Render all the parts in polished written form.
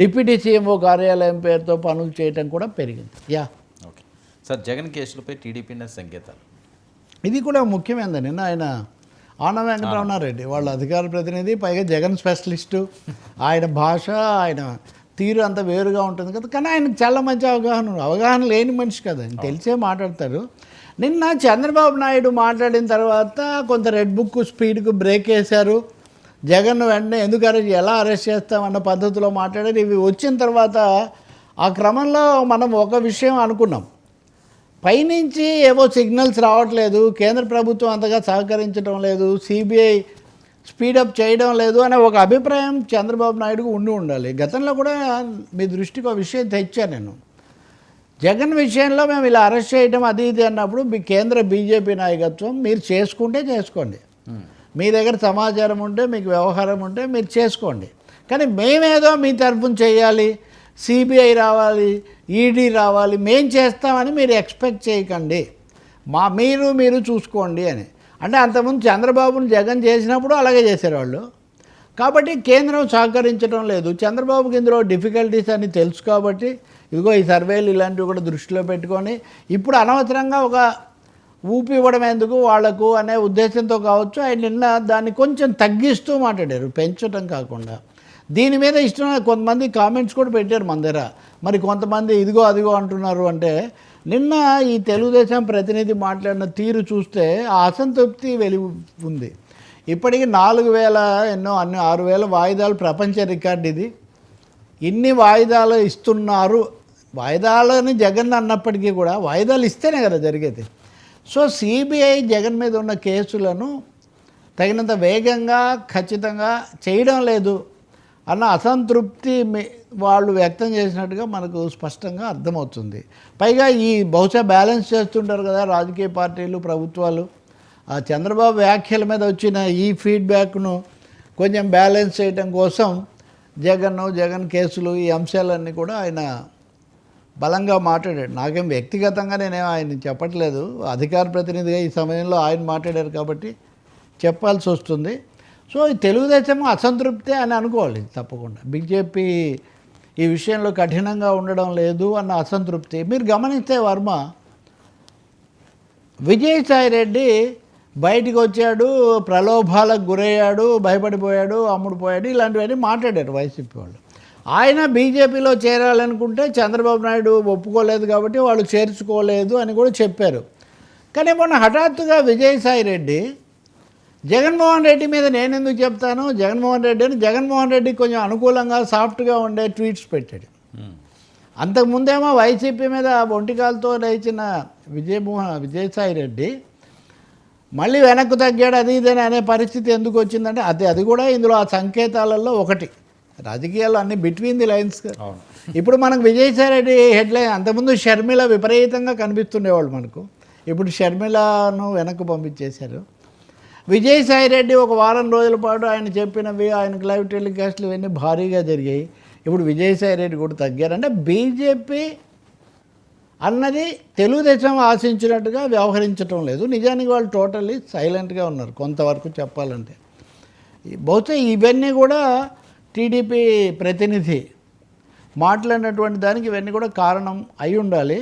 Deputy CMO కార్యాలయం పేరుతో పనులు చేయటం కూడా పెరిగింది. ఓకే సార్, జగన్ కేసులపై టీడీపీ సంకేతాలు ఇది కూడా ముఖ్యమైనది. నిన్న ఆయన ఆనం వెంకటరమణారెడ్డి వాళ్ళ అధికార ప్రతినిధి, పైగా జగన్ స్పెషలిస్టు. ఆయన భాష, ఆయన తీరు అంత వేరుగా ఉంటుంది కదా, కానీ ఆయనకు చాలా మంచి అవగాహన లేని మనిషి కదా, ఆయన తెలిసే మాట్లాడతారు. నిన్న చంద్రబాబు నాయుడు మాట్లాడిన తర్వాత కొంత రెడ్ బుక్ స్పీడ్కు బ్రేక్ వేశారు. జగన్ వెంటనే ఎందుకు ఎలా అరెస్ట్ చేస్తామన్న పద్ధతిలో మాట్లాడారు. ఇవి వచ్చిన తర్వాత ఆ క్రమంలో మనం ఒక విషయం అనుకున్నాం, పైనుంచి ఏవో సిగ్నల్స్ రావట్లేదు, కేంద్ర ప్రభుత్వం అంతగా సహకరించడం లేదు, సిబిఐ స్పీడప్ చేయడం లేదు అనే ఒక అభిప్రాయం చంద్రబాబు నాయుడుకు ఉండాలి. గతంలో కూడా మీ దృష్టికి ఒక విషయం తెచ్చాను నేను. జగన్ విషయంలో మేము ఇలా అరెస్ట్ చేయడం అది ఇది అన్నప్పుడు మీ కేంద్ర బీజేపీ నాయకత్వం మీరు చేసుకుంటే చేసుకోండి, మీ దగ్గర సమాచారం ఉంటే, మీకు వ్యవహారం ఉంటే మీరు చేసుకోండి, కానీ మేమేదో మీ తరఫున చేయాలి, సిబిఐ రావాలి, ఈడీ రావాలి, మేం చేస్తామని మీరు ఎక్స్పెక్ట్ చేయకండి, మీరు చూసుకోండి అని. అంటే అంతకుముందు చంద్రబాబును జగన్ చేసినప్పుడు అలాగే చేశారు వాళ్ళు. కాబట్టి కేంద్రం సహకరించడం లేదు. చంద్రబాబుకి ఇందులో డిఫికల్టీస్ అని తెలుసు కాబట్టి ఇదిగో ఈ సర్వేలు ఇలాంటివి కూడా దృష్టిలో పెట్టుకొని ఇప్పుడు అనవసరంగా ఒక ఊపి ఇవ్వడం ఎందుకు వాళ్లకు అనే ఉద్దేశంతో కావచ్చు ఆయన నిన్న దాన్ని కొంచెం తగ్గిస్తూ మాట్లాడారు, పెంచడం కాకుండా. దీని మీద ఇష్టమైన కొంతమంది కామెంట్స్ కూడా పెట్టారు మన దగ్గర. మరి కొంతమంది ఇదిగో అదిగో అంటున్నారు. అంటే నిన్న ఈ తెలుగుదేశం ప్రతినిధి మాట్లాడిన తీరు చూస్తే ఆ అసంతృప్తి ఉంది. ఇప్పటికీ 6,000 వాయిదాలు ప్రపంచ రికార్డు ఇది. ఇన్ని వాయిదాలు ఇస్తున్నారు. వాయిదాలని జగన్ అన్నప్పటికీ కూడా వాయిదాలు ఇస్తేనే కదా జరిగేది. సో సిబిఐ జగన్ మీద ఉన్న కేసులను తగినంత వేగంగా ఖచ్చితంగా చేయడం లేదు అన్న అసంతృప్తి వాళ్ళు వ్యక్తం చేసినట్టుగా మనకు స్పష్టంగా అర్థమవుతుంది. పైగా ఈ బహుశా బ్యాలెన్స్ చేస్తుంటారు కదా రాజకీయ పార్టీలు, ప్రభుత్వాలు. ఆ చంద్రబాబు వ్యాఖ్యల మీద వచ్చిన ఈ ఫీడ్బ్యాక్ను కొంచెం బ్యాలెన్స్ చేయడం కోసం జగన్ కేసులు ఈ అంశాలన్నీ కూడా ఆయన బలంగా మాట్లాడాడు. నాకేం వ్యక్తిగతంగా నేనేం ఆయన చెప్పట్లేదు, అధికార ప్రతినిధిగా ఈ సమయంలో ఆయన మాట్లాడారు కాబట్టి చెప్పాల్సి వస్తుంది. సో ఈ తెలుగుదేశం అసంతృప్తే అని అనుకోవాలి తప్పకుండా. బీజేపీ ఈ విషయంలో కఠినంగా ఉండడం లేదు అన్న అసంతృప్తి. మీరు గమనిస్తే వర్మ, విజయసాయిరెడ్డి బయటికి వచ్చాడు, ప్రలోభాలకు గురయ్యాడు, భయపడిపోయాడు, అమ్ముడుపోయాడు, ఇలాంటివన్నీ మాట్లాడారు వైసీపీ వాళ్ళు. ఆయన బీజేపీలో చేరాలనుకుంటే చంద్రబాబు నాయుడు ఒప్పుకోలేదు కాబట్టి వాళ్ళు చేర్చుకోలేదు అని కూడా చెప్పారు. కానీ మొన్న హఠాత్తుగా విజయసాయిరెడ్డి జగన్మోహన్ రెడ్డి మీద నేను ఎందుకు చెప్తాను, జగన్మోహన్ రెడ్డి కొంచెం అనుకూలంగా సాఫ్ట్గా ఉండే ట్వీట్స్ పెట్టాడు. అంతకుముందేమో వైసీపీ మీద ఒంటికాలతో లేచిన విజయసాయిరెడ్డి మళ్ళీ వెనక్కు తగ్గాడు, అది ఇదని అనే పరిస్థితి ఎందుకు వచ్చిందంటే అది కూడా ఇందులో ఆ సంకేతాలలో ఒకటి. రాజకీయాల్లో అన్ని బిట్వీన్ ది లైన్స్. ఇప్పుడు మనకు విజయసాయిరెడ్డి హెడ్లైన్, అంతకుముందు షర్మిల విపరీతంగా కనిపిస్తుండేవాళ్ళు మనకు, ఇప్పుడు షర్మిలను వెనక్కు పంపించేశారు. విజయసాయిరెడ్డి ఒక వారం రోజుల పాటు ఆయన చెప్పినవి, ఆయనకు లైవ్ టెలికాస్ట్లు ఇవన్నీ భారీగా జరిగాయి. ఇప్పుడు విజయసాయిరెడ్డి కూడా తగ్గారు. అంటే బీజేపీ అన్నది తెలుగుదేశం ఆశించినట్టుగా వ్యవహరించడం లేదు. నిజానికి వాళ్ళు టోటల్లీ సైలెంట్గా ఉన్నారు కొంతవరకు చెప్పాలంటే. బహుశా ఇవన్నీ కూడా టీడీపీ ప్రతినిధి మాట్లాడినటువంటి దానికి ఇవన్నీ కూడా కారణం అయి ఉండాలి.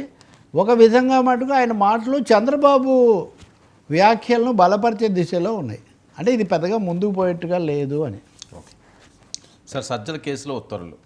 ఒక విధంగా మటుకు ఆయన మాటలు చంద్రబాబు వ్యాఖ్యలను బలపరిచే దిశలో ఉన్నాయి. అంటే ఇది పెద్దగా ముందుకు పోయేట్టుగా లేదు అని. ఓకే సార్, సజ్జల కేసులో ఉత్తర్వులు